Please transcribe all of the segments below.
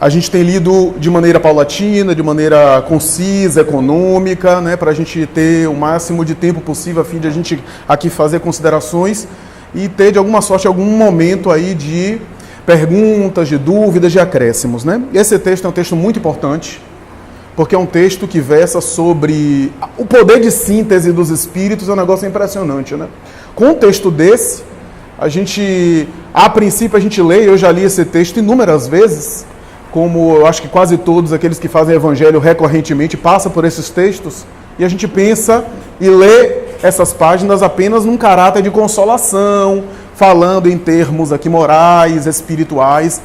A gente tem lido de maneira paulatina, de maneira concisa, econômica, né, para a gente ter o máximo de tempo possível a fim de a gente aqui fazer considerações e ter de alguma sorte algum momento aí de perguntas, de dúvidas, de acréscimos, né? Esse texto é um texto muito importante, porque é um texto que versa sobre o poder de síntese dos espíritos. É um negócio impressionante, né? Com um texto desse, a princípio a gente lê, eu já li esse texto inúmeras vezes, como eu acho que quase todos aqueles que fazem evangelho recorrentemente passam por esses textos, e a gente pensa e lê essas páginas apenas num caráter de consolação, falando em termos aqui morais, espirituais,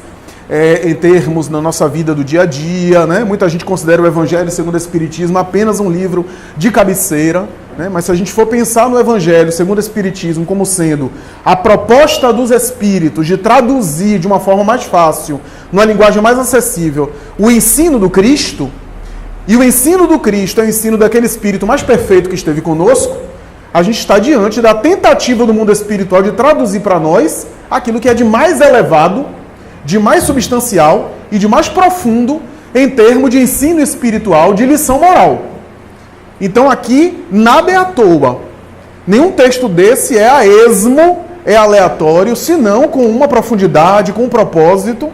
em termos na nossa vida do dia a dia, né? Muita gente considera o Evangelho segundo o Espiritismo apenas um livro de cabeceira, né? Mas se a gente for pensar no Evangelho segundo o Espiritismo como sendo a proposta dos Espíritos de traduzir de uma forma mais fácil, numa linguagem mais acessível, o ensino do Cristo, e o ensino do Cristo é o ensino daquele Espírito mais perfeito que esteve conosco, a gente está diante da tentativa do mundo espiritual de traduzir para nós aquilo que é de mais elevado, de mais substancial e de mais profundo em termos de ensino espiritual, de lição moral. Então aqui nada é à toa. Nenhum texto desse é a esmo, é aleatório, senão com uma profundidade, com um propósito.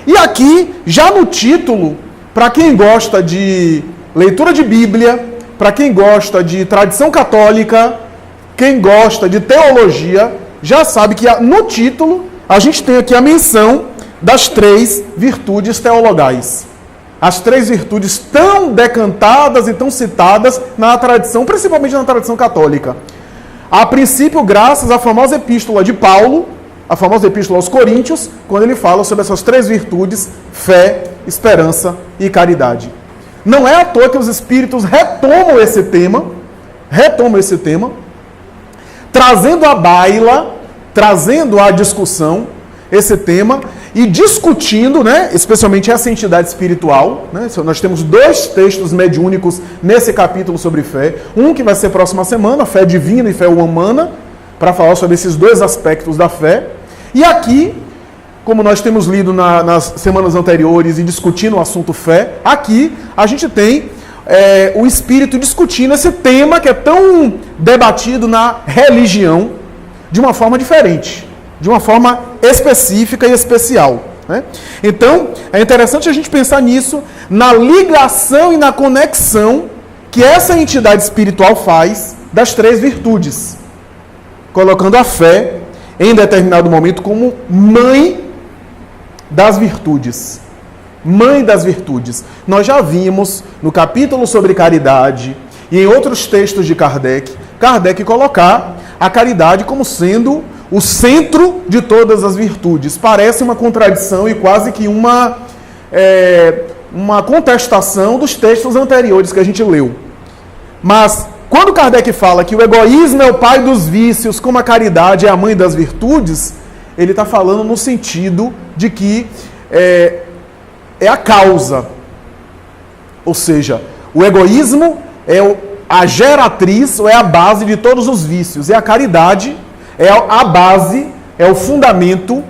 E aqui, já no título, para quem gosta de leitura de Bíblia, para quem gosta de tradição católica, quem gosta de teologia, já sabe que no título a gente tem aqui a menção das 3 virtudes teologais. As 3 virtudes tão decantadas e tão citadas na tradição, principalmente na tradição católica. A princípio, graças à famosa epístola de Paulo, a famosa epístola aos Coríntios, quando ele fala sobre essas 3 virtudes: fé, esperança e caridade. Não é à toa que os espíritos retomam esse tema, trazendo à baila, trazendo à discussão esse tema e discutindo, né, especialmente essa entidade espiritual, né? Nós temos 2 textos mediúnicos nesse capítulo sobre fé, um que vai ser próxima semana, fé divina e fé humana, para falar sobre esses 2 aspectos da fé. E aqui, como nós temos lido nas semanas anteriores e discutindo o assunto fé, aqui a gente tem o Espírito discutindo esse tema que é tão debatido na religião de uma forma diferente, de uma forma específica e especial, né? Então, é interessante a gente pensar nisso, na ligação e na conexão que essa entidade espiritual faz das 3 virtudes, colocando a fé em determinado momento como mãe das virtudes. Mãe das virtudes. Nós já vimos no capítulo sobre caridade e em outros textos de Kardec colocar a caridade como sendo o centro de todas as virtudes. Parece uma contradição e quase que uma contestação dos textos anteriores que a gente leu. Mas quando Kardec fala que o egoísmo é o pai dos vícios, como a caridade é a mãe das virtudes, ele está falando no sentido de que é a causa. Ou seja, o egoísmo é a geratriz, ou é a base de todos os vícios. E a caridade é a base, é o fundamento,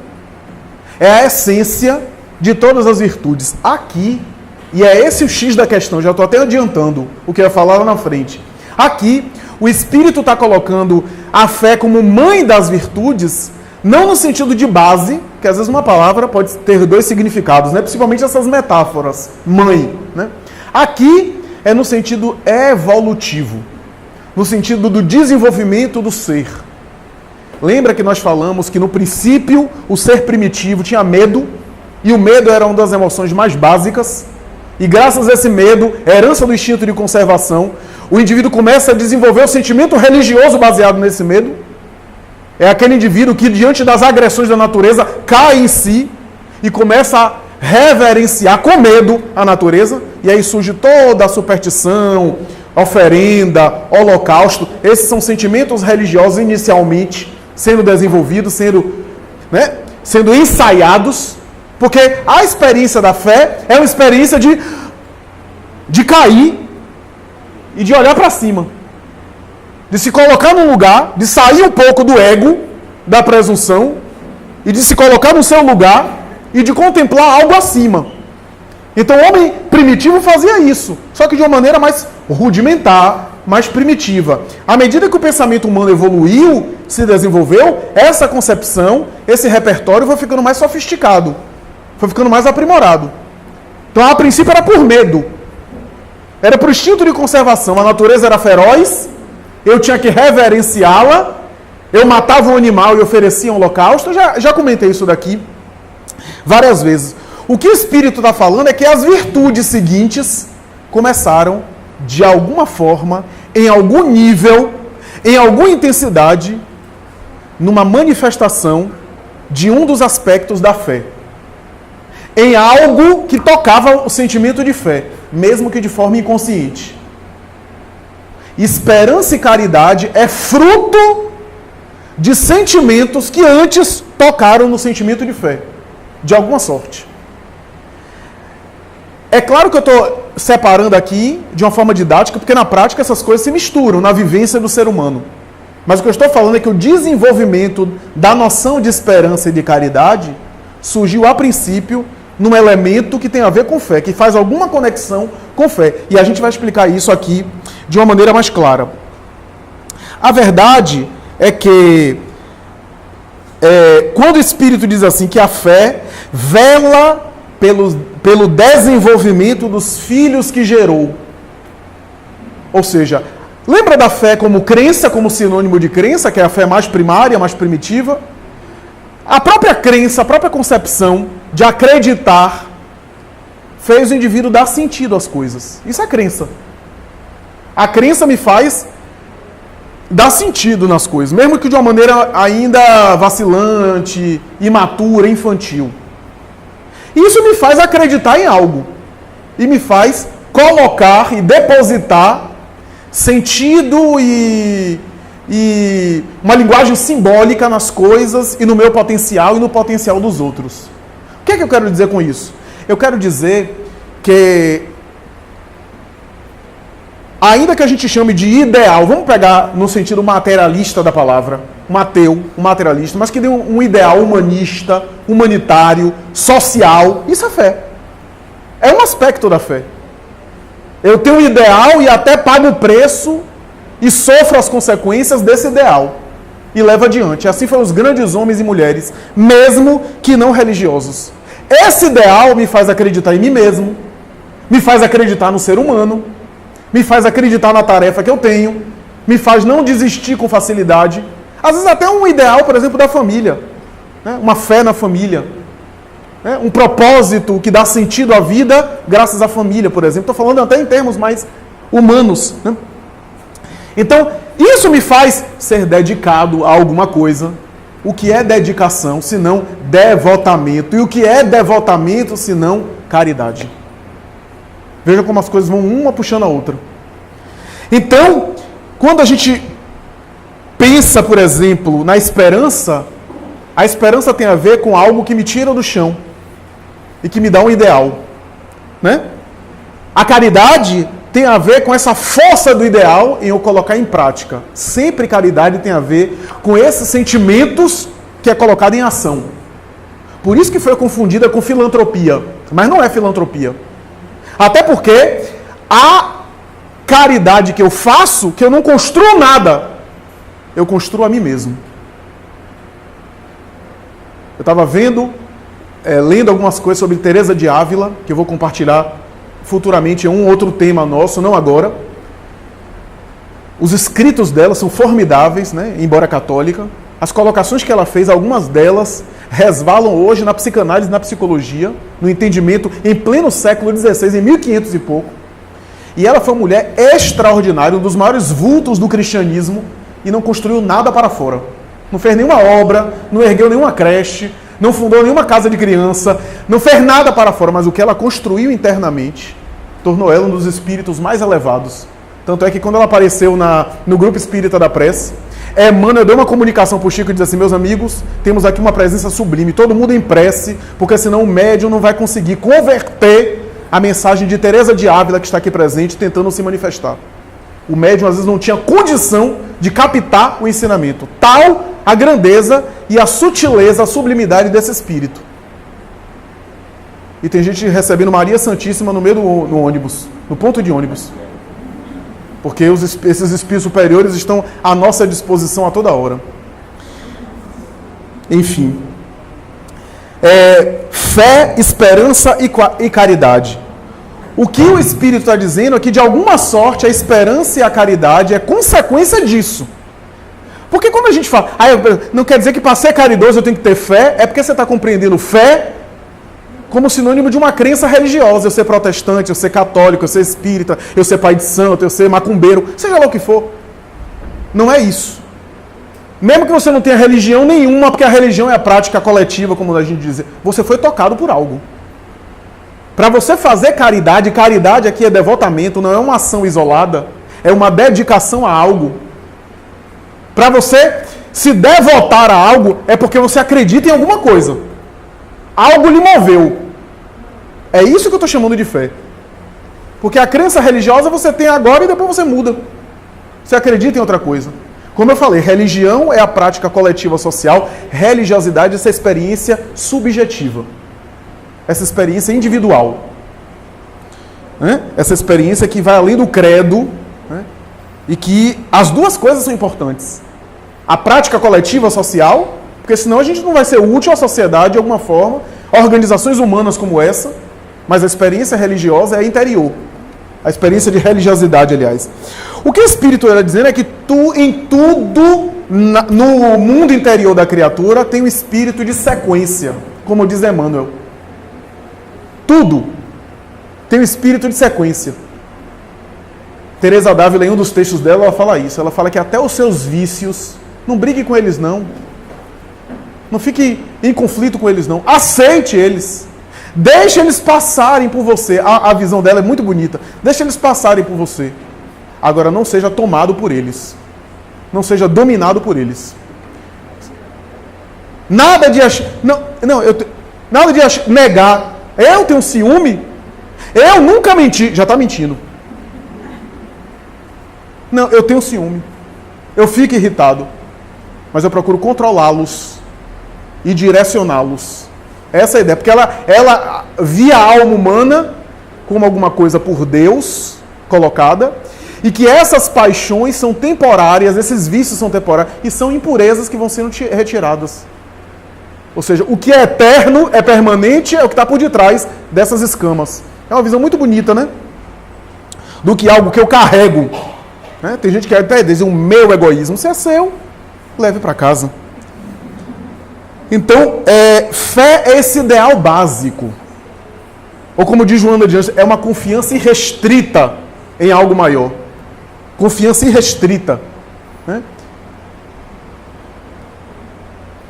é a essência de todas as virtudes. Aqui, e é esse o X da questão, já estou até adiantando o que eu ia falar lá na frente. Aqui, o Espírito está colocando a fé como mãe das virtudes, não no sentido de base, que às vezes uma palavra pode ter 2 significados, né? Principalmente essas metáforas, mãe, né? Aqui é no sentido evolutivo, no sentido do desenvolvimento do ser. Lembra que nós falamos que no princípio o ser primitivo tinha medo, e o medo era uma das emoções mais básicas, e graças a esse medo, herança do instinto de conservação, o indivíduo começa a desenvolver o sentimento religioso baseado nesse medo. É aquele indivíduo que, diante das agressões da natureza, cai em si e começa a reverenciar com medo a natureza. E aí surge toda a superstição, oferenda, holocausto. Esses são sentimentos religiosos inicialmente sendo desenvolvidos, sendo ensaiados. Porque a experiência da fé é uma experiência de cair e de olhar para cima. De se colocar num lugar, de sair um pouco do ego, da presunção, e de se colocar no seu lugar e de contemplar algo acima. Então o homem primitivo fazia isso, só que de uma maneira mais rudimentar, mais primitiva. À medida que o pensamento humano evoluiu, se desenvolveu, essa concepção, esse repertório foi ficando mais sofisticado, foi ficando mais aprimorado. Então a princípio era por medo, era por instinto de conservação. A natureza era feroz, eu tinha que reverenciá-la, eu matava um animal e oferecia um holocausto. Eu já comentei isso daqui várias vezes. O que o Espírito está falando é que as virtudes seguintes começaram, de alguma forma, em algum nível, em alguma intensidade, numa manifestação de um dos aspectos da fé. Em algo que tocava o sentimento de fé, mesmo que de forma inconsciente. Esperança e caridade é fruto de sentimentos que antes tocaram no sentimento de fé, de alguma sorte. É claro que eu estou separando aqui de uma forma didática, porque na prática essas coisas se misturam na vivência do ser humano. Mas o que eu estou falando é que o desenvolvimento da noção de esperança e de caridade surgiu a princípio num elemento que tem a ver com fé, que faz alguma conexão com fé. E a gente vai explicar isso aqui de uma maneira mais clara. A verdade é que quando o Espírito diz assim que a fé vela pelo desenvolvimento dos filhos que gerou. Ou seja, lembra da fé como crença, como sinônimo de crença, que é a fé mais primária, mais primitiva? A própria crença, a própria concepção de acreditar fez o indivíduo dar sentido às coisas. Isso é crença. A crença me faz dar sentido nas coisas, mesmo que de uma maneira ainda vacilante, imatura, infantil. Isso me faz acreditar em algo. E me faz colocar e depositar sentido e uma linguagem simbólica nas coisas e no meu potencial e no potencial dos outros. O que é que eu quero dizer com isso? Eu quero dizer que, ainda que a gente chame de ideal, vamos pegar no sentido materialista da palavra, um ateu, um materialista, mas que dê um ideal humanista, humanitário, social, isso é fé. É um aspecto da fé. Eu tenho um ideal e até pago o preço e sofro as consequências desse ideal. E levo adiante. Assim foram os grandes homens e mulheres, mesmo que não religiosos. Esse ideal me faz acreditar em mim mesmo, me faz acreditar no ser humano, me faz acreditar na tarefa que eu tenho, me faz não desistir com facilidade. Às vezes até um ideal, por exemplo, da família, né? Uma fé na família, né? Um propósito que dá sentido à vida graças à família, por exemplo. Estou falando até em termos mais humanos, né? Então, isso me faz ser dedicado a alguma coisa. O que é dedicação, se não devotamento? E o que é devotamento, se não caridade? Veja como as coisas vão uma puxando a outra. Então, quando a gente pensa, por exemplo, na esperança, a esperança tem a ver com algo que me tira do chão e que me dá um ideal, né? A caridade tem a ver com essa força do ideal em eu colocar em prática. Sempre caridade tem a ver com esses sentimentos que é colocado em ação. Por isso que foi confundida com filantropia, mas não é filantropia. Até porque a caridade que eu faço, que eu não construo nada, eu construo a mim mesmo. Eu estava lendo algumas coisas sobre Teresa de Ávila, que eu vou compartilhar futuramente em um outro tema nosso, não agora. Os escritos dela são formidáveis, né? Embora católica. As colocações que ela fez, algumas delas resvalam hoje na psicanálise, na psicologia, no entendimento em pleno século XVI, em 1500 e pouco. E ela foi uma mulher extraordinária, um dos maiores vultos do cristianismo, e não construiu nada para fora. Não fez nenhuma obra, não ergueu nenhuma creche, não fundou nenhuma casa de criança, não fez nada para fora, mas o que ela construiu internamente tornou ela um dos espíritos mais elevados. Tanto é que quando ela apareceu no grupo espírita da prece, Emmanuel deu uma comunicação para o Chico e disse assim: meus amigos, temos aqui uma presença sublime, todo mundo em prece, porque senão o médium não vai conseguir converter a mensagem de Teresa de Ávila, que está aqui presente, tentando se manifestar. O médium às vezes não tinha condição de captar o ensinamento. Tal a grandeza e a sutileza, a sublimidade desse espírito. e tem gente recebendo Maria Santíssima no meio no ônibus, no ponto de ônibus. Porque esses espíritos superiores estão à nossa disposição a toda hora. Enfim. Fé, esperança e caridade. O que o Espírito está dizendo é que, de alguma sorte, a esperança e a caridade é consequência disso. Porque quando a gente fala, não quer dizer que para ser caridoso eu tenho que ter fé, é porque você está compreendendo fé como sinônimo de uma crença religiosa. Eu ser protestante, eu ser católico, eu ser espírita, eu ser pai de santo, eu ser macumbeiro, seja lá o que for. Não é isso. Mesmo que você não tenha religião nenhuma, porque a religião é a prática coletiva, como a gente diz, você foi tocado por algo. Para você fazer caridade, caridade aqui é devotamento, não é uma ação isolada, é uma dedicação a algo. Para você se devotar a algo, é porque você acredita em alguma coisa. Algo lhe moveu. É isso que eu estou chamando de fé. Porque a crença religiosa você tem agora e depois você muda. Você acredita em outra coisa. Como eu falei, religião é a prática coletiva social, religiosidade é essa experiência subjetiva. Essa experiência individual. Essa experiência que vai além do credo, e que as duas coisas são importantes. A prática coletiva social, porque senão a gente não vai ser útil à sociedade de alguma forma, organizações humanas como essa, mas a experiência religiosa é interior. A experiência de religiosidade, aliás. O que o Espírito está dizendo é que em tudo, no mundo interior da criatura, tem um espírito de sequência, como diz Emmanuel. Tudo tem um espírito de sequência. Teresa d'Ávila, em um dos textos dela, ela fala isso. Ela fala que até os seus vícios, não brigue com eles não. Não fique em conflito com eles não. Aceite eles. Deixe eles passarem por você. A visão dela é muito bonita. Deixe eles passarem por você. Agora, não seja tomado por eles. Não seja dominado por eles. Nada de negar. Eu tenho ciúme? Eu nunca menti. Já está mentindo. Não, eu tenho ciúme. Eu fico irritado. Mas eu procuro controlá-los e direcioná-los. Essa é a ideia. Porque ela via a alma humana como alguma coisa por Deus colocada, e que essas paixões são temporárias, esses vícios são temporários, e são impurezas que vão sendo retiradas. Ou seja, o que é eterno, é permanente, é o que está por detrás dessas escamas. É uma visão muito bonita, né? Do que algo que eu carrego. Tem gente que até diz, o meu egoísmo, se é seu, leve para casa. Então, fé é esse ideal básico. Ou como diz Joana de Anjos, é uma confiança irrestrita em algo maior. Confiança irrestrita.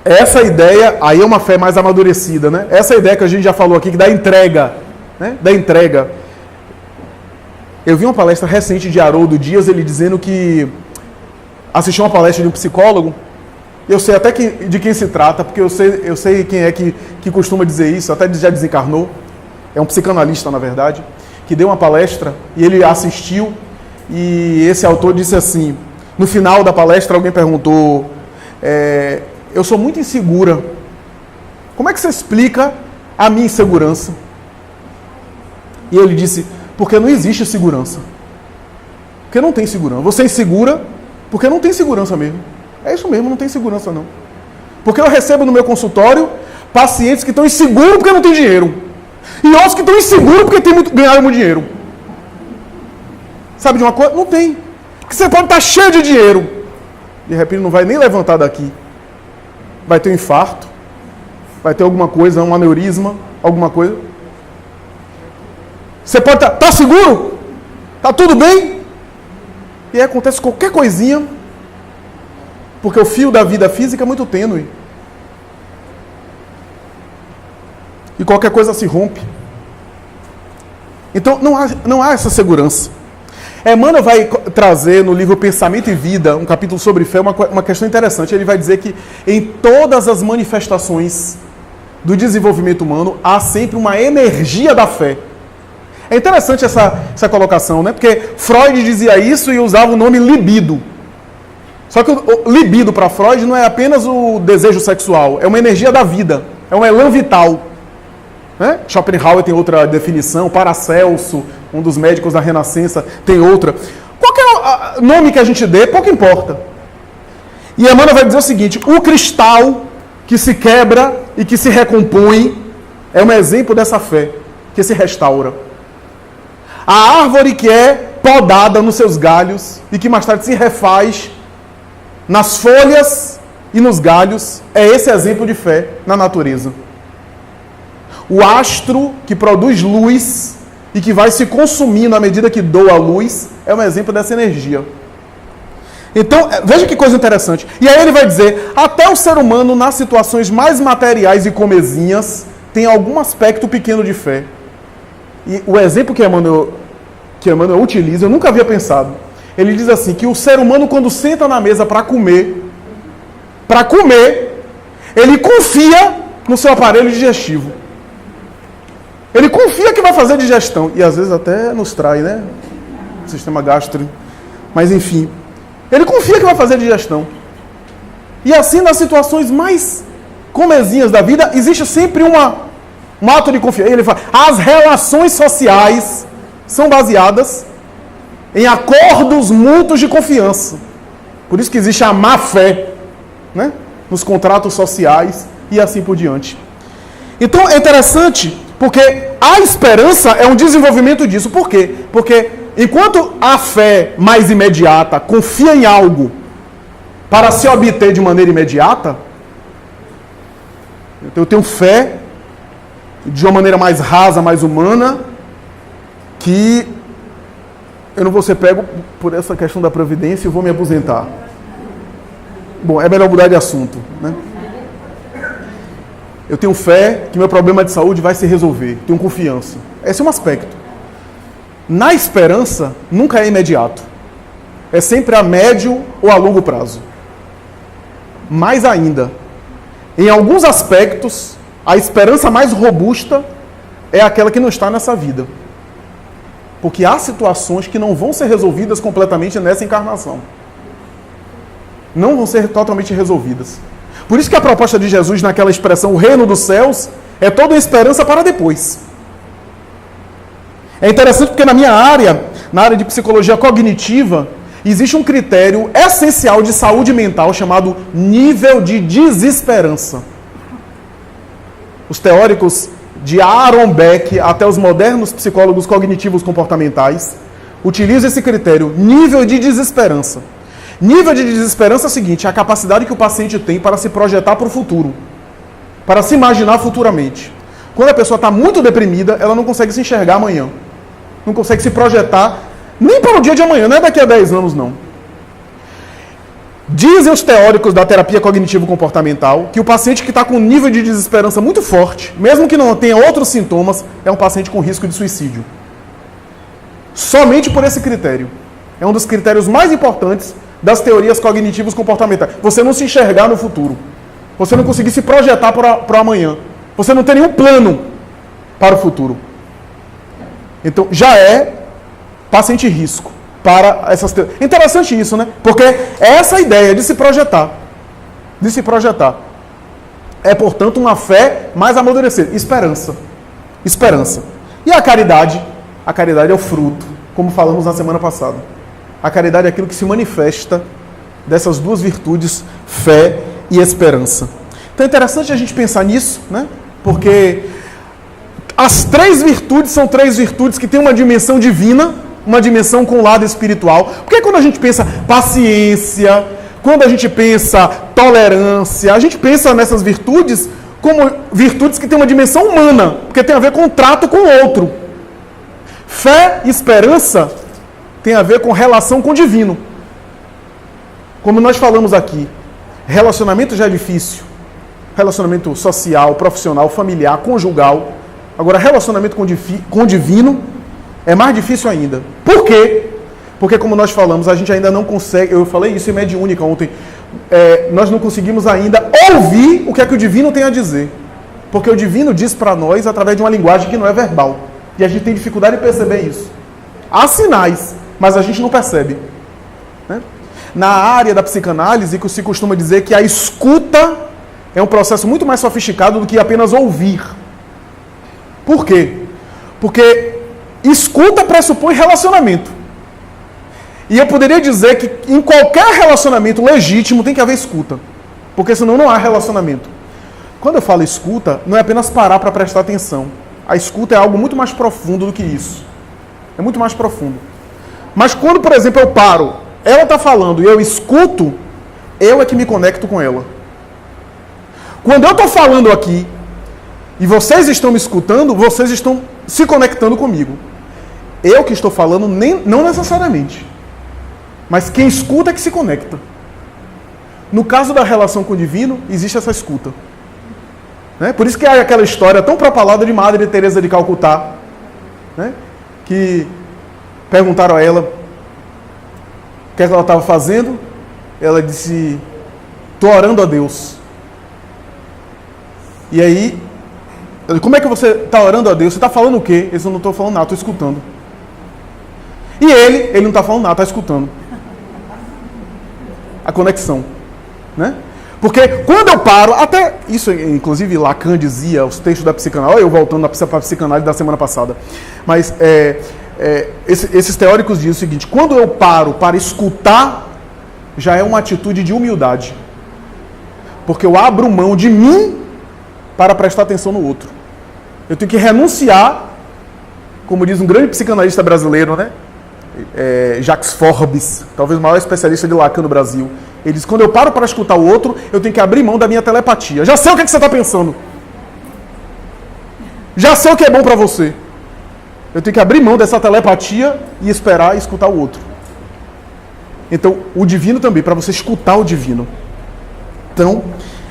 Essa ideia, aí é uma fé mais amadurecida, né? Essa ideia que a gente já falou aqui, que da entrega, da entrega. Eu vi uma palestra recente de Haroldo Dias, ele dizendo que assistiu uma palestra de um psicólogo. Eu sei até de quem se trata, porque eu sei quem é que costuma dizer isso, até já desencarnou. É um psicanalista, na verdade, que deu uma palestra e ele assistiu, e esse autor disse assim, no final da palestra alguém perguntou, eu sou muito insegura, como é que você explica a minha insegurança? E ele disse, porque não existe segurança. Porque não tem segurança. Você é insegura porque não tem segurança mesmo. É isso mesmo, não tem segurança não. Porque eu recebo no meu consultório pacientes que estão inseguros porque não tem dinheiro. E outros que estão inseguros porque ganharam muito dinheiro. Sabe de uma coisa? Não tem. Porque você pode estar cheio de dinheiro. De repente não vai nem levantar daqui. Vai ter um infarto. Vai ter alguma coisa, um aneurisma, alguma coisa. Você pode estar... Tá seguro? Tá tudo bem? E aí acontece qualquer coisinha. Porque o fio da vida física é muito tênue. E qualquer coisa se rompe. Então não há essa segurança. Emmanuel vai trazer no livro Pensamento e Vida, um capítulo sobre fé, uma questão interessante. Ele vai dizer que em todas as manifestações do desenvolvimento humano há sempre uma energia da fé. É interessante essa colocação, né? Porque Freud dizia isso e usava o nome libido. Só que o libido para Freud não é apenas o desejo sexual, é uma energia da vida, é um elan vital. Né? Schopenhauer tem outra definição, Paracelso, um dos médicos da Renascença, tem outra. Qualquer nome que a gente dê, pouco importa. E Emmanuel vai dizer o seguinte: o cristal que se quebra e que se recompõe é um exemplo dessa fé, que se restaura. A árvore que é podada nos seus galhos e que mais tarde se refaz nas folhas e nos galhos, é esse exemplo de fé na natureza. O astro que produz luz e que vai se consumindo à medida que doa a luz, é um exemplo dessa energia. Então, veja que coisa interessante. E aí ele vai dizer, até o ser humano, nas situações mais materiais e comezinhas, tem algum aspecto pequeno de fé. E o exemplo que Emmanuel utiliza, eu nunca havia pensado. Ele diz assim, que o ser humano, quando senta na mesa para comer, ele confia no seu aparelho digestivo. Ele confia que vai fazer digestão. E às vezes até nos trai, né? O sistema gástrico. Mas enfim. Ele confia que vai fazer digestão. E assim, nas situações mais comezinhas da vida, existe sempre um ato de confiança. Ele fala, as relações sociais são baseadas em acordos mútuos de confiança. Por isso que existe a má fé, né? Nos contratos sociais e assim por diante. Então é interessante, porque a esperança é um desenvolvimento disso. Por quê? Porque enquanto a fé mais imediata confia em algo para se obter de maneira imediata, eu tenho fé de uma maneira mais rasa, mais humana, que eu não vou ser pego por essa questão da previdência e vou me aposentar. Bom, é melhor mudar de assunto, né? Eu tenho fé que meu problema de saúde vai se resolver. Tenho confiança. Esse é um aspecto. Na esperança, nunca é imediato. É sempre a médio ou a longo prazo. Mais ainda, em alguns aspectos, a esperança mais robusta é aquela que não está nessa vida. Porque há situações que não vão ser resolvidas completamente nessa encarnação. Não vão ser totalmente resolvidas. Por isso que a proposta de Jesus naquela expressão, o reino dos céus, é toda uma esperança para depois. É interessante porque na minha área, na área de psicologia cognitiva, existe um critério essencial de saúde mental chamado nível de desesperança. Os teóricos de Aaron Beck até os modernos psicólogos cognitivos comportamentais utilizam esse critério, nível de desesperança. Nível de desesperança é o seguinte, é a capacidade que o paciente tem para se projetar para o futuro, para se imaginar futuramente. Quando a pessoa está muito deprimida, ela não consegue se enxergar amanhã. Não consegue se projetar nem para o dia de amanhã, não é daqui a 10 anos não. Dizem os teóricos da terapia cognitivo-comportamental que o paciente que está com um nível de desesperança muito forte, mesmo que não tenha outros sintomas, é um paciente com risco de suicídio. Somente por esse critério. É um dos critérios mais importantes das teorias cognitivas comportamentais. Você não se enxergar no futuro. Você não conseguir se projetar para o amanhã. Você não tem nenhum plano para o futuro. Então, já é paciente risco para essas teorias. Interessante isso, né? Porque essa ideia de se projetar, é, portanto, uma fé mais amadurecida. Esperança. E a caridade é o fruto, como falamos na semana passada. A caridade é aquilo que se manifesta dessas duas virtudes, fé e esperança. Então é interessante a gente pensar nisso, né? Porque as três virtudes são três virtudes que têm uma dimensão divina, uma dimensão com o lado espiritual. Porque quando a gente pensa paciência, quando a gente pensa tolerância, a gente pensa nessas virtudes como virtudes que têm uma dimensão humana, porque tem a ver com o trato com o outro. Fé e esperança tem a ver com relação com o divino. Como nós falamos aqui, relacionamento já é difícil. Relacionamento social, profissional, familiar, conjugal. Agora, relacionamento com o divino é mais difícil ainda. Por quê? Porque, como nós falamos, a gente ainda não consegue... Eu falei isso em Mediúnica ontem. Nós não conseguimos ainda ouvir o que é que o divino tem a dizer. Porque o divino diz para nós através de uma linguagem que não é verbal. E a gente tem dificuldade em perceber isso. Há sinais, mas a gente não percebe. Né? Na área da psicanálise, que se costuma dizer que a escuta é um processo muito mais sofisticado do que apenas ouvir. Por quê? Porque escuta pressupõe relacionamento. E eu poderia dizer que em qualquer relacionamento legítimo tem que haver escuta. Porque senão não há relacionamento. Quando eu falo escuta, não é apenas parar para prestar atenção. A escuta é algo muito mais profundo do que isso. É muito mais profundo. Mas quando, por exemplo, eu paro, ela está falando e eu escuto, eu é que me conecto com ela. Quando eu estou falando aqui e vocês estão me escutando, vocês estão se conectando comigo. Eu que estou falando, não necessariamente. Mas quem escuta é que se conecta. No caso da relação com o divino, existe essa escuta. Né? Por isso que há aquela história tão propalada de Madre Teresa de Calcutá, né? Que perguntaram a ela o que ela estava fazendo. Ela disse, estou orando a Deus. E aí, como é que você está orando a Deus? Você está falando o quê? Eu não estou falando nada, estou escutando. E ele não está falando nada, está escutando. A conexão. Né? Porque quando eu paro, até isso, inclusive Lacan dizia, os textos da psicanálise, olha eu voltando para a psicanálise da semana passada, mas esses teóricos dizem o seguinte, quando eu paro para escutar, já é uma atitude de humildade. Porque eu abro mão de mim para prestar atenção no outro. Eu tenho que renunciar, como diz um grande psicanalista brasileiro, né? Jacques Forbes, talvez o maior especialista de Lacan no Brasil. Ele diz, quando eu paro para escutar o outro, eu tenho que abrir mão da minha telepatia. Já sei o que você está pensando. Já sei o que é bom para você. Eu tenho que abrir mão dessa telepatia e esperar e escutar o outro. Então, o divino também, para você escutar o divino. Então,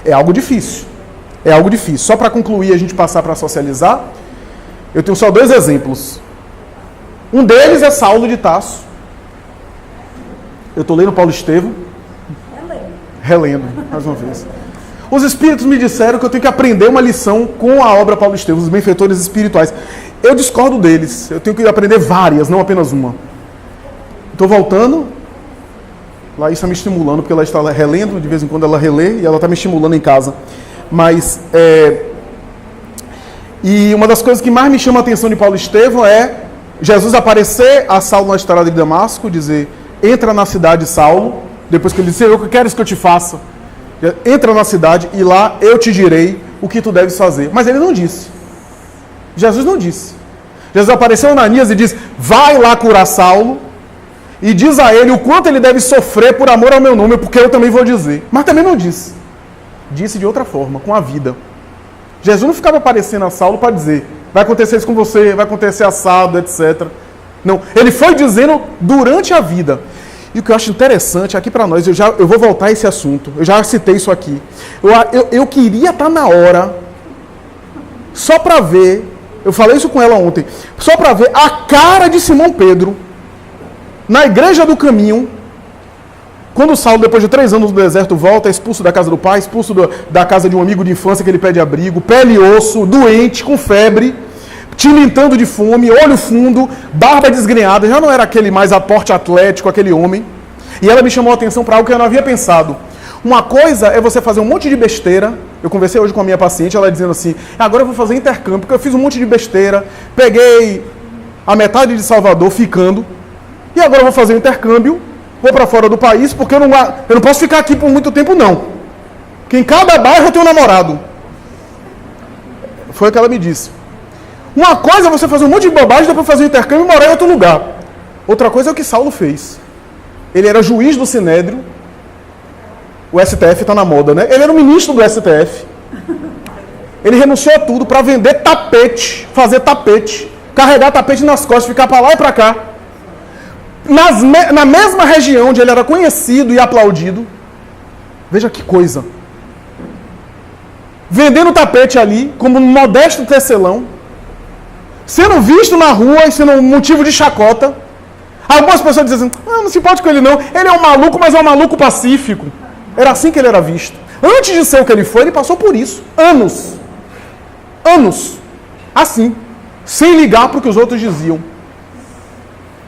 é algo difícil. É algo difícil. Só para concluir, a gente passar para socializar, eu tenho só 2 exemplos. Um deles é Saulo de Tarso. Eu estou lendo Paulo Estevam. Relendo, mais uma vez. Os espíritos me disseram que eu tenho que aprender uma lição com a obra Paulo Estevam, os benfeitores espirituais. Eu discordo deles. Eu tenho que aprender várias, não apenas uma. Estou voltando. Laís está me estimulando, porque ela está relendo, de vez em quando ela relê, e ela está me estimulando em casa. Mas, e uma das coisas que mais me chama a atenção de Paulo Estevam é Jesus aparecer a Saulo na estrada de Damasco, dizer, entra na cidade, Saulo, depois que ele disse, eu quero isso que eu te faça. Entra na cidade e lá eu te direi o que tu deves fazer. Mas ele não disse. Jesus não disse. Jesus apareceu a Ananias e disse, vai lá curar Saulo e diz a ele o quanto ele deve sofrer por amor ao meu nome, porque eu também vou dizer. Mas também não disse. Disse de outra forma, com a vida. Jesus não ficava aparecendo a Saulo para dizer, vai acontecer isso com você, vai acontecer assado, etc. Não, ele foi dizendo durante a vida. E o que eu acho interessante aqui para nós, eu vou voltar a esse assunto, eu já citei isso aqui. Eu queria estar na hora, só para ver, eu falei isso com ela ontem, só para ver a cara de Simão Pedro, na igreja do caminho, quando Saulo, depois de 3 anos no deserto, volta, é expulso da casa do pai, expulso da casa de um amigo de infância que ele pede abrigo, pele e osso, doente, com febre, tilintando de fome, olho fundo, barba desgrenhada, já não era aquele mais aporte atlético, aquele homem. E ela me chamou a atenção para algo que eu não havia pensado. Uma coisa é você fazer um monte de besteira. Eu conversei hoje com a minha paciente, ela dizendo assim, agora eu vou fazer intercâmbio, porque eu fiz um monte de besteira, peguei a metade de Salvador ficando, e agora eu vou fazer um intercâmbio, vou para fora do país, porque eu não posso ficar aqui por muito tempo, não. Porque em cada bairro eu tenho um namorado. Foi o que ela me disse. Uma coisa é você fazer um monte de bobagem, depois fazer um intercâmbio e morar em outro lugar. Outra coisa é o que Saulo fez. Ele era juiz do Sinédrio. O STF está na moda, né? Ele era o ministro do STF. Ele renunciou a tudo para vender tapete, fazer tapete, carregar tapete nas costas, ficar para lá e para cá. Na mesma região onde ele era conhecido e aplaudido. Veja que coisa. Vendendo tapete ali, como um modesto tecelão. Sendo visto na rua e sendo um motivo de chacota. Algumas pessoas dizem assim, não se importa com ele não. Ele é um maluco, mas é um maluco pacífico. Era assim que ele era visto. Antes de ser o que ele foi, ele passou por isso. Anos. Anos. Assim. Sem ligar para o que os outros diziam.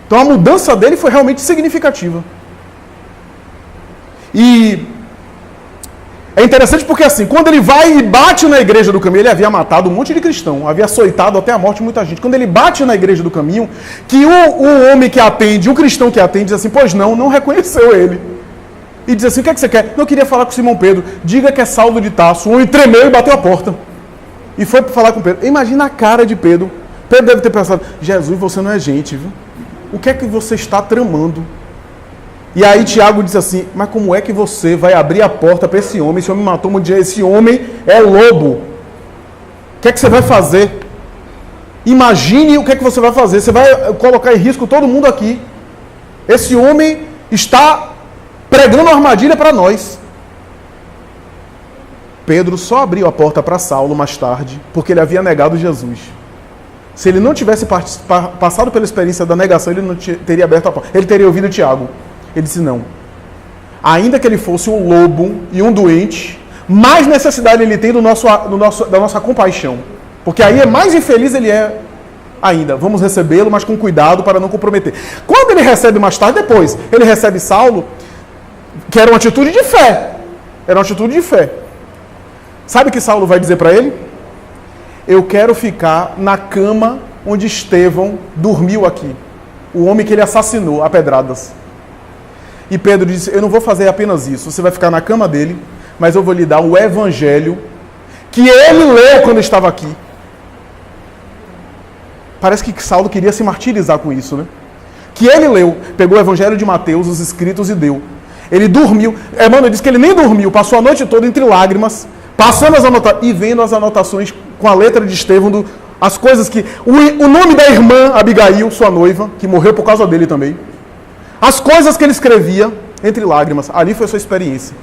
Então a mudança dele foi realmente significativa. E É interessante porque assim, quando ele vai e bate na igreja do caminho, ele havia matado um monte de cristão, havia açoitado até a morte muita gente. Quando ele bate na igreja do caminho, que o homem que atende, o cristão que atende, diz assim, pois não reconheceu ele. E diz assim, o que é que você quer? Eu queria falar com Simão Pedro, diga que é Saulo de Tarso. O homem tremeu e bateu a porta. E foi para falar com Pedro. Imagina a cara de Pedro. Pedro deve ter pensado, Jesus, você não é gente, viu? O que é que você está tramando? E aí Tiago diz assim, mas como é que você vai abrir a porta para esse homem? Esse homem matou um dia, esse homem é lobo. O que é que você vai fazer? Imagine o que é que você vai fazer. Você vai colocar em risco todo mundo aqui. Esse homem está pregando uma armadilha para nós. Pedro só abriu a porta para Saulo mais tarde, porque ele havia negado Jesus. Se ele não tivesse passado pela experiência da negação, ele não teria aberto a porta. Ele teria ouvido Tiago. Ele disse não. Ainda que ele fosse um lobo e um doente, mais necessidade ele tem da nossa compaixão. Porque aí é mais infeliz ele é ainda. Vamos recebê-lo, mas com cuidado para não comprometer. Quando ele recebe mais tarde, depois, ele recebe Saulo, que era uma atitude de fé. Era uma atitude de fé. Sabe o que Saulo vai dizer para ele? Eu quero ficar na cama onde Estevão dormiu aqui. O homem que ele assassinou a pedradas. E Pedro disse, eu não vou fazer apenas isso. Você vai ficar na cama dele, mas eu vou lhe dar o evangelho que ele leu quando estava aqui. Parece que Saulo queria se martirizar com isso, né? Que ele leu, pegou o evangelho de Mateus, os escritos e deu. Ele dormiu. Emmanuel diz que ele nem dormiu, passou a noite toda entre lágrimas, passando as anotações e vendo as anotações com a letra de Estevão, as coisas que... O nome da irmã Abigail, sua noiva, que morreu por causa dele também. As coisas que ele escrevia entre lágrimas. Ali foi a sua experiência.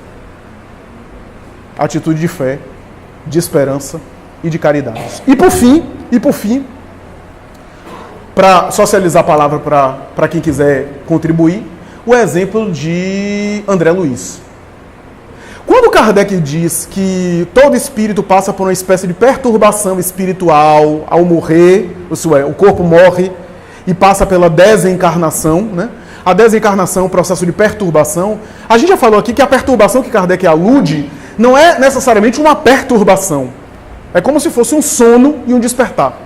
Atitude de fé, de esperança e de caridade. E por fim, para socializar a palavra para quem quiser contribuir, o exemplo de André Luiz. Quando Kardec diz que todo espírito passa por uma espécie de perturbação espiritual ao morrer, isso é, o corpo morre e passa pela desencarnação, né? A desencarnação é um processo de perturbação. A gente já falou aqui que a perturbação que Kardec alude não é necessariamente uma perturbação. É como se fosse um sono e um despertar.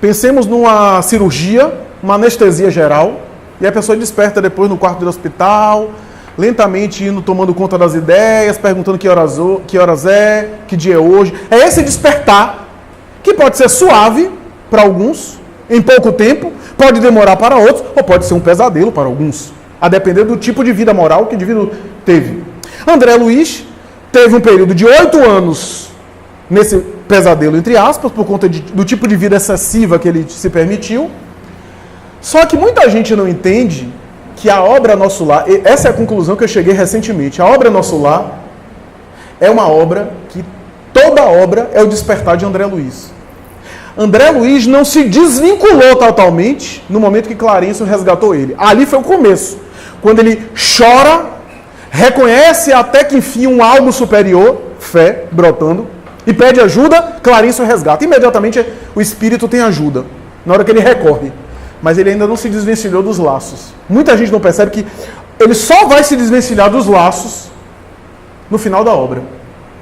Pensemos numa cirurgia, uma anestesia geral, e a pessoa desperta depois no quarto do hospital, lentamente indo, tomando conta das ideias, perguntando que horas é, que dia é hoje. É esse despertar, que pode ser suave para alguns, em pouco tempo, pode demorar para outros, ou pode ser um pesadelo para alguns, a depender do tipo de vida moral que o indivíduo teve. André Luiz teve um período de 8 anos nesse pesadelo, entre aspas, por conta do tipo de vida excessiva que ele se permitiu. Só que muita gente não entende que a obra Nosso Lar, essa é a conclusão que eu cheguei recentemente, a obra Nosso Lar é uma obra que toda obra é o despertar de André Luiz. André Luiz não se desvinculou totalmente no momento que Clarencio resgatou ele. Ali foi o começo, quando ele chora, reconhece até que enfim um algo superior, fé brotando, e pede ajuda, Clarencio resgata. Imediatamente o espírito tem ajuda, na hora que ele recorre. Mas ele ainda não se desvencilhou dos laços. Muita gente não percebe que ele só vai se desvencilhar dos laços no final da obra,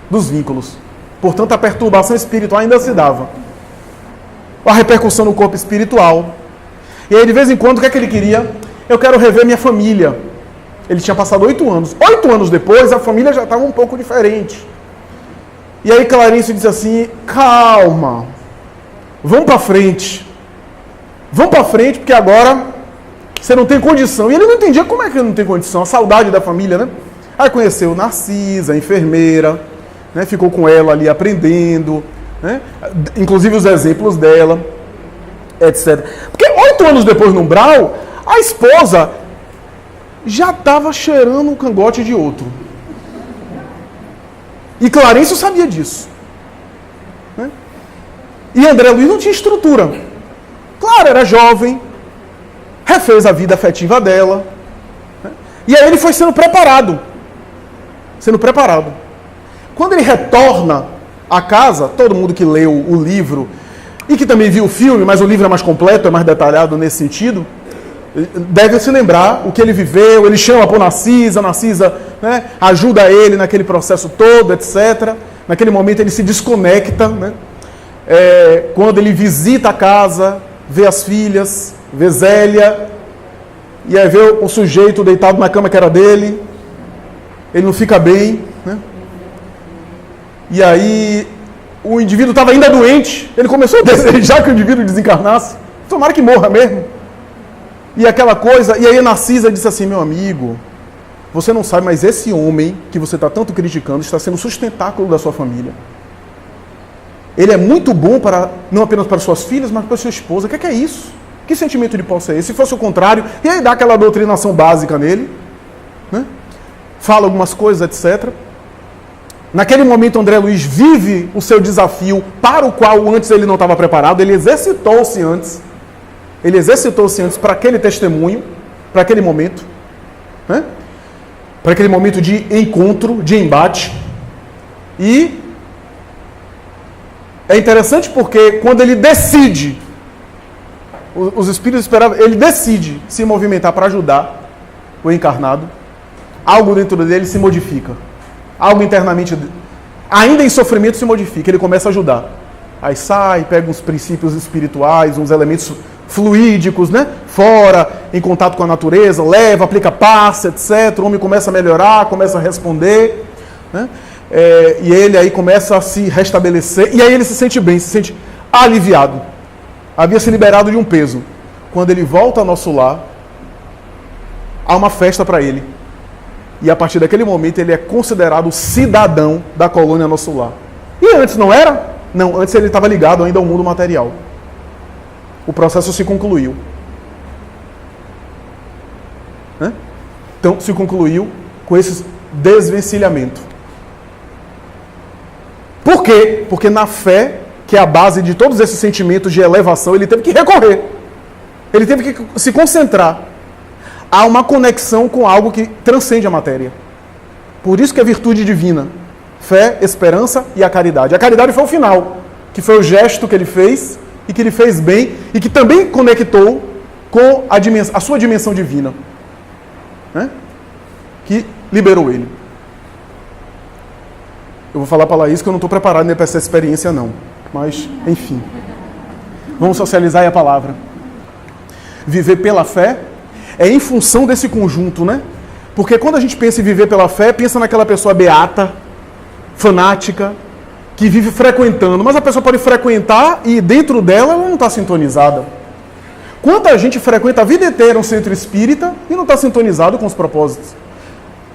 dos vínculos. Portanto, a perturbação espiritual ainda se dava. A repercussão no corpo espiritual. E aí, de vez em quando, o que é que ele queria? Eu quero rever minha família. Ele tinha passado 8 anos. 8 anos depois, a família já estava um pouco diferente. E aí, Clarencio disse assim, calma, vamos para frente. Vamos para frente, porque agora você não tem condição. E ele não entendia como é que ele não tem condição. A saudade da família, né? Aí conheceu Narcisa, a enfermeira, né? Ficou com ela ali aprendendo, né? Inclusive os exemplos dela, etc. Porque 8 anos depois no umbral, a esposa já estava cheirando o cangote de outro. E Clarencio sabia disso. Né? E André Luiz não tinha estrutura. Claro, era jovem, refez a vida afetiva dela. Né? E aí ele foi sendo preparado. Quando ele retorna à casa, todo mundo que leu o livro e que também viu o filme, mas o livro é mais completo, é mais detalhado nesse sentido, deve se lembrar o que ele viveu, ele chama por Narcisa, né, ajuda ele naquele processo todo, etc. Naquele momento ele se desconecta, né? Quando ele visita a casa, vê as filhas, vê Zélia, e aí vê o sujeito deitado na cama que era dele, ele não fica bem, né? E aí o indivíduo estava ainda doente, ele começou a desejar que o indivíduo desencarnasse, tomara que morra mesmo. E aquela coisa, e aí a Narcisa disse assim: meu amigo, você não sabe, mas esse homem que você está tanto criticando está sendo o sustentáculo da sua família. Ele é muito bom para, não apenas para suas filhas, mas para sua esposa. O que é isso? Que sentimento de posse é esse? Se fosse o contrário, e aí dá aquela doutrinação básica nele, né? Fala algumas coisas, etc. Naquele momento, André Luiz vive o seu desafio para o qual antes ele não estava preparado. Ele exercitou-se antes para aquele testemunho, para aquele momento, né? Para aquele momento de encontro, de embate. E é interessante porque quando ele decide, os espíritos esperavam, ele decide se movimentar para ajudar o encarnado, algo dentro dele se modifica. Algo internamente, ainda em sofrimento, se modifica. Ele começa a ajudar. Aí sai, pega uns princípios espirituais, uns elementos fluídicos, né? Fora, em contato com a natureza, leva, aplica passe, etc. O homem começa a melhorar, começa a responder, né? E ele aí começa a se restabelecer. E aí ele se sente bem, se sente aliviado. Havia se liberado de um peso. Quando ele volta ao nosso lar, há uma festa para ele. E a partir daquele momento ele é considerado cidadão da colônia Nosso Lar. E antes não era? Não, antes ele estava ligado ainda ao mundo material. O processo se concluiu. Né? Então se concluiu com esse desvencilhamento. Por quê? Porque na fé, que é a base de todos esses sentimentos de elevação, ele teve que recorrer. Ele teve que se concentrar. Há uma conexão com algo que transcende a matéria. Por isso que é virtude divina. Fé, esperança e a caridade. A caridade foi o final, que foi o gesto que ele fez, e que ele fez bem, e que também conectou com a sua dimensão divina, né? Que liberou ele. Eu vou falar para a Laís que eu não estou preparado nem para essa experiência não. Mas, enfim. Vamos socializar aí a palavra. Viver pela fé é em função desse conjunto, né? Porque quando a gente pensa em viver pela fé, pensa naquela pessoa beata, fanática, que vive frequentando. Mas a pessoa pode frequentar e dentro dela ela não está sintonizada. Quanta gente frequenta a vida inteira um centro espírita e não está sintonizado com os propósitos?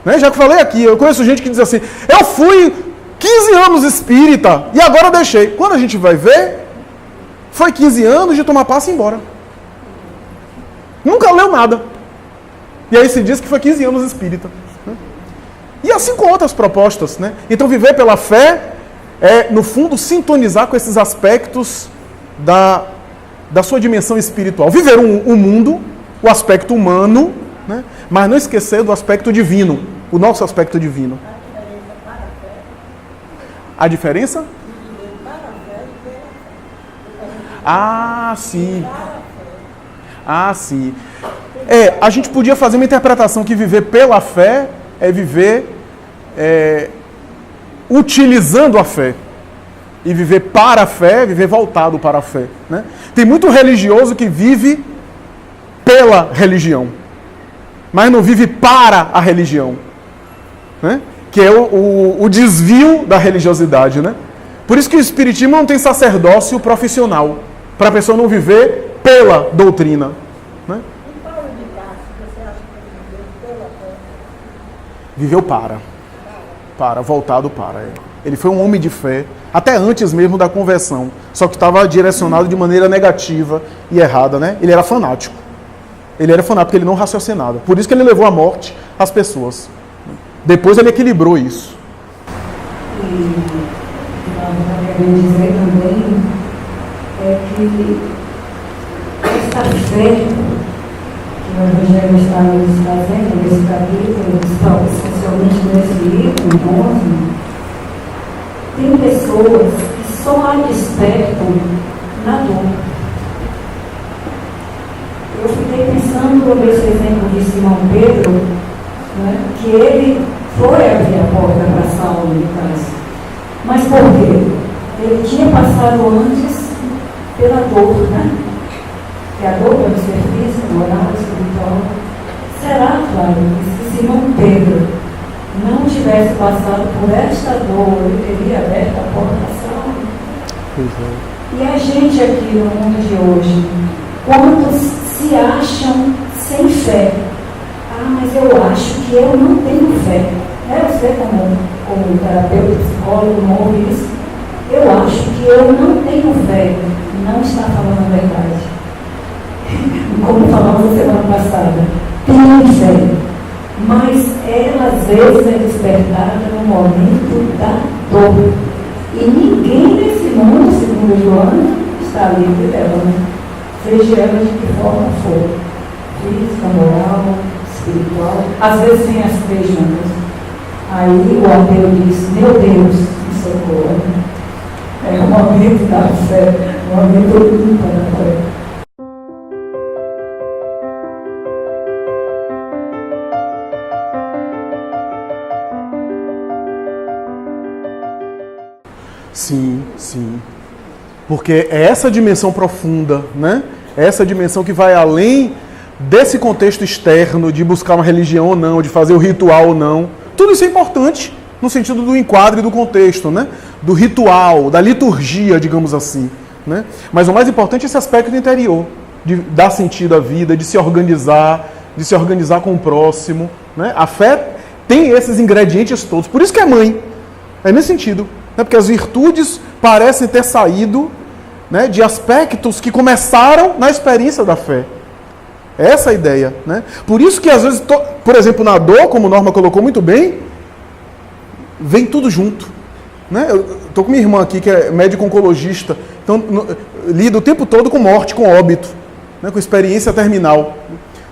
Né? Já que falei aqui, eu conheço gente que diz assim: eu fui 15 anos espírita e agora eu deixei. Quando a gente vai ver, foi 15 anos de tomar passe e ir embora. Nunca leu nada. E aí se diz que foi 15 anos espírita. Né? E assim com outras propostas. Né? Então viver pela fé é, no fundo, sintonizar com esses aspectos da sua dimensão espiritual. Viver um mundo, o aspecto humano, né? Mas não esquecer do aspecto divino, o nosso aspecto divino. A diferença? Ah, sim. Ah, sim. A gente podia fazer uma interpretação que viver pela fé é viver utilizando a fé. E viver para a fé, viver voltado para a fé. Né? Tem muito religioso que vive pela religião, mas não vive para a religião. Né? Que é o desvio da religiosidade. Né? Por isso que o espiritismo não tem sacerdócio profissional, para a pessoa não viver pela doutrina. Né? Viveu voltado para. Ele foi um homem de fé, até antes mesmo da conversão, só que estava direcionado de maneira negativa e errada, né? Ele era fanático. Ele era fanático porque ele não raciocinava. Por isso que ele levou à morte as pessoas. Depois ele equilibrou isso. E eu quero dizer também é que esta fé que o Evangelho está nos trazendo nesse capítulo, especialmente nesse livro 11, tem pessoas que só a despertam na dor. Eu fiquei pensando eu dei esse exemplo de Simão Pedro, né, que ele foi abrir a porta para Saulo de Tarso. Mas por quê? Ele tinha passado antes pela dor, né? Que a dor pelo serviço, moral, espiritual. Será, Flávio, que se Simão Pedro não tivesse passado por esta dor, ele teria aberto a porta a Saulo? E a gente aqui no mundo de hoje, quantos se acham sem fé? Ah, mas eu acho que eu não tenho fé. Você como terapeuta, psicólogo, não ouve isso? Eu acho que eu não tenho fé. Não está falando a verdade. Como falamos na semana passada, tem fé, mas ela às vezes é despertada no momento da dor. E ninguém nesse mundo, segundo Joana, está livre dela, né? Seja ela de que forma for, física, moral, espiritual. Às vezes vem as três juntas. Aí o ateu diz: meu Deus, me socorra. É o momento da fé, o momento limpo da fé. Sim, sim. Porque é essa dimensão profunda, né? É essa dimensão que vai além desse contexto externo de buscar uma religião ou não, de fazer o ritual ou não. Tudo isso é importante no sentido do enquadre e do contexto, né? Do ritual, da liturgia, digamos assim, né? Mas o mais importante é esse aspecto interior, de dar sentido à vida, de se organizar com o próximo, né? A fé tem esses ingredientes todos. Por isso que é mãe. É nesse sentido. Né? Porque as virtudes parecem ter saído, né, de aspectos que começaram na experiência da fé. Essa é a ideia. Né? Por isso que às vezes, por exemplo, na dor, como Norma colocou muito bem, vem tudo junto. Né? Eu estou com minha irmã aqui, que é médico oncologista, então lida o tempo todo com morte, com óbito, né, com experiência terminal.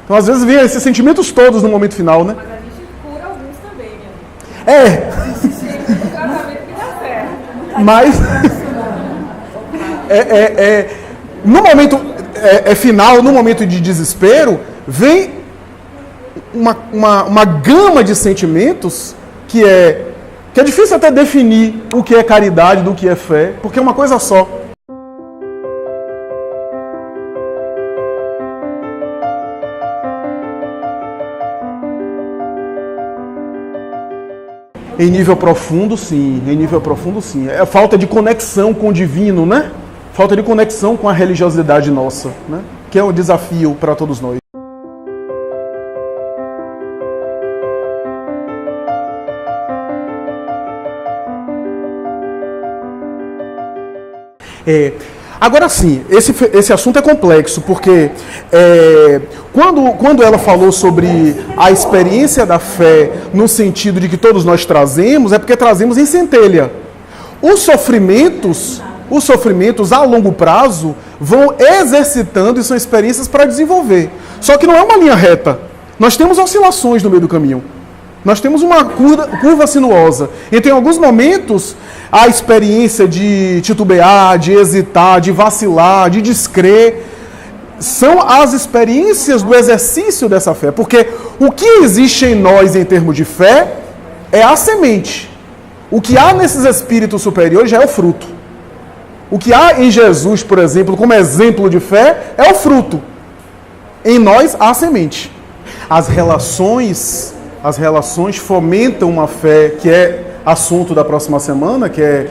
Então às vezes vem esses sentimentos todos no momento final. Né? Mas a gente cura alguns também, né? É. O tratamento que dá certo. Mas no momento final, no momento de desespero, vem uma gama de sentimentos que é difícil até definir o que é caridade do que é fé, porque é uma coisa só. Em nível profundo, sim. Em nível profundo, sim. É a falta de conexão com o divino, né? Falta de conexão com a religiosidade nossa, né? Que é um desafio para todos nós. Agora sim, esse assunto é complexo, porque quando ela falou sobre a experiência da fé no sentido de que todos nós trazemos, é porque trazemos em centelha. Os sofrimentos a longo prazo vão exercitando e são experiências para desenvolver. Só que não é uma linha reta. Nós temos oscilações no meio do caminho. Nós temos uma curva sinuosa. Então, em alguns momentos, a experiência de titubear, de hesitar, de vacilar, de descrer, são as experiências do exercício dessa fé. Porque o que existe em nós em termos de fé é a semente. O que há nesses espíritos superiores já é o fruto. O que há em Jesus, por exemplo, como exemplo de fé, é o fruto. Em nós há a semente. As relações fomentam uma fé, que é assunto da próxima semana, que é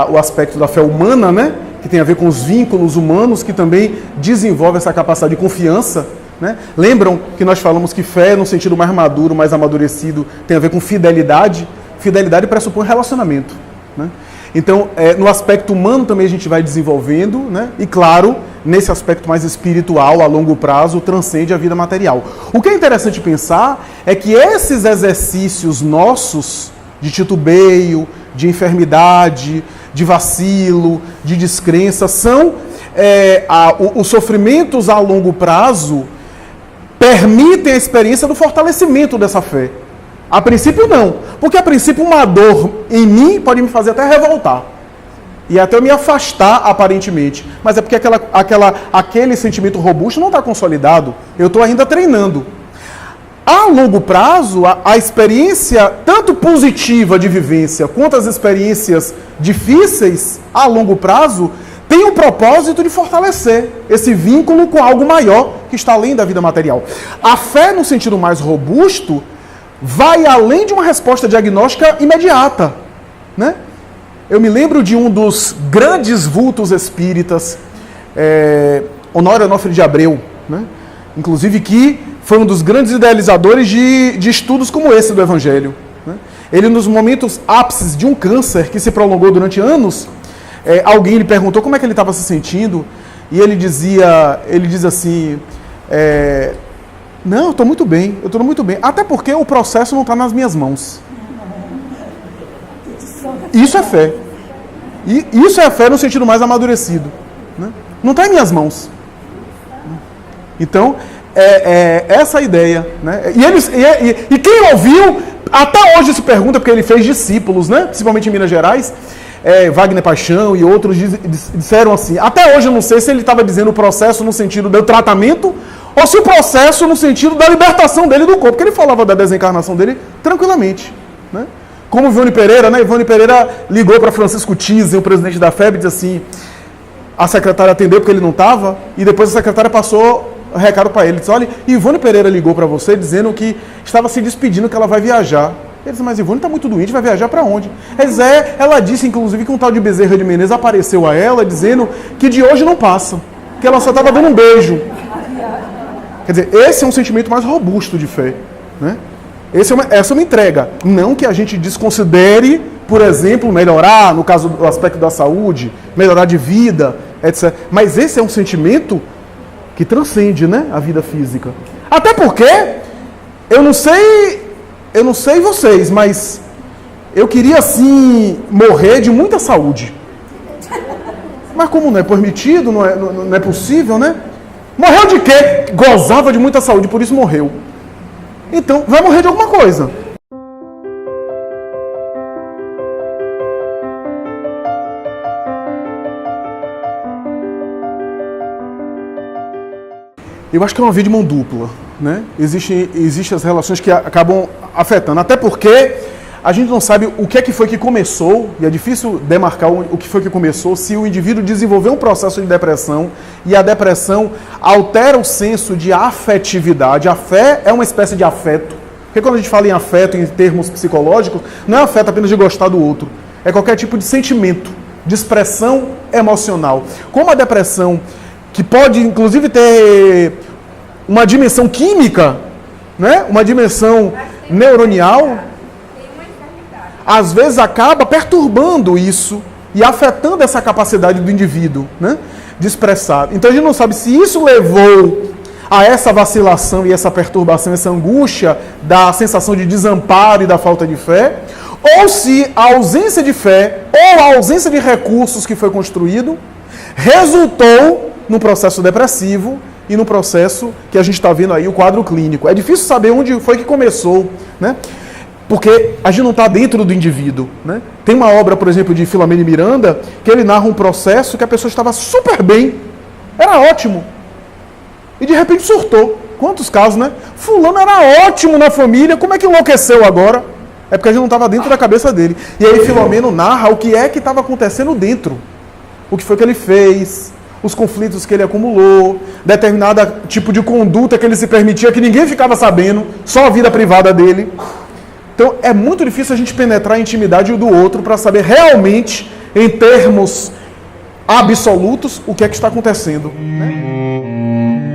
o aspecto da fé humana, né? Que tem a ver com os vínculos humanos, que também desenvolve essa capacidade de confiança. Né? Lembram que nós falamos que fé, no sentido mais maduro, mais amadurecido, tem a ver com fidelidade? Fidelidade pressupõe relacionamento. Né? Então, no aspecto humano também a gente vai desenvolvendo, né? E claro, nesse aspecto mais espiritual, a longo prazo, transcende a vida material. O que é interessante pensar é que esses exercícios nossos de titubeio, de enfermidade, de vacilo, de descrença, são os sofrimentos a longo prazo permitem a experiência do fortalecimento dessa fé. A princípio não, porque a princípio uma dor em mim pode me fazer até revoltar. E até eu me afastar aparentemente. Mas é porque aquele sentimento robusto não está consolidado. Eu estou ainda treinando. A longo prazo, a experiência tanto positiva de vivência quanto as experiências difíceis, a longo prazo, tem o propósito de fortalecer esse vínculo com algo maior que está além da vida material. A fé, no sentido mais robusto, vai além de uma resposta diagnóstica imediata, né? Eu me lembro de um dos grandes vultos espíritas, Honório Onofre de Abreu, né? Inclusive que foi um dos grandes idealizadores de estudos como esse do Evangelho, né? Ele, nos momentos ápices de um câncer que se prolongou durante anos, alguém lhe perguntou como é que ele estava se sentindo, e ele diz assim, não, eu estou muito bem, até porque o processo não está nas minhas mãos. Isso é fé. E isso é fé no sentido mais amadurecido, né? Não está em minhas mãos. Então, essa ideia, né? E quem ouviu, até hoje se pergunta, porque ele fez discípulos, né? Principalmente em Minas Gerais, Wagner Paixão e outros disseram assim, até hoje eu não sei se ele estava dizendo o processo no sentido do tratamento, ou se o processo no sentido da libertação dele do corpo, porque ele falava da desencarnação dele tranquilamente, né? Como Ivone Pereira, né? Ivone Pereira ligou para Francisco Thyssen, o presidente da FEB, e disse assim, a secretária atendeu porque ele não estava, e depois a secretária passou o recado para ele, disse, olha, Ivone Pereira ligou para você dizendo que estava se despedindo, que ela vai viajar. Ele disse, mas Ivone está muito doente, vai viajar para onde? Ela disse, inclusive, que um tal de Bezerra de Menezes apareceu a ela, dizendo que de hoje não passa, que ela só estava dando um beijo. Quer dizer, esse é um sentimento mais robusto de fé, né? Essa é uma entrega. Não que a gente desconsidere, por exemplo, melhorar, no caso do aspecto da saúde, melhorar de vida, etc. Mas esse é um sentimento que transcende, né, a vida física. Até porque, eu não sei vocês, mas eu queria, assim, morrer de muita saúde. Mas como não é permitido, não é possível, né? Morreu de quê? Gozava de muita saúde, por isso morreu. Então, vai morrer de alguma coisa. Eu acho que é uma via de mão dupla, né? Existem as relações que acabam afetando, até porque a gente não sabe o que foi que começou, e é difícil demarcar o que foi que começou, se o indivíduo desenvolveu um processo de depressão, e a depressão altera o senso de afetividade. A fé é uma espécie de afeto, porque quando a gente fala em afeto, em termos psicológicos, não é afeto apenas de gostar do outro, é qualquer tipo de sentimento, de expressão emocional. Como a depressão, que pode inclusive ter uma dimensão química, né? Uma dimensão neuronial, às vezes acaba perturbando isso e afetando essa capacidade do indivíduo, né, de expressar. Então a gente não sabe se isso levou a essa vacilação e essa perturbação, essa angústia da sensação de desamparo e da falta de fé, ou se a ausência de fé ou a ausência de recursos que foi construído resultou no processo depressivo e no processo que a gente está vendo aí, o quadro clínico. É difícil saber onde foi que começou, né? Porque a gente não está dentro do indivíduo, né? Tem uma obra, por exemplo, de Filomeno Miranda, que ele narra um processo que a pessoa estava super bem, era ótimo, e de repente surtou. Quantos casos, né? Fulano era ótimo na família, como é que enlouqueceu agora? É porque a gente não estava dentro da cabeça dele. E aí Filomeno narra o que é que estava acontecendo dentro. O que foi que ele fez, os conflitos que ele acumulou, determinado tipo de conduta que ele se permitia, que ninguém ficava sabendo, só a vida privada dele. Então, é muito difícil a gente penetrar a intimidade do outro para saber realmente, em termos absolutos, o que é que está acontecendo, né?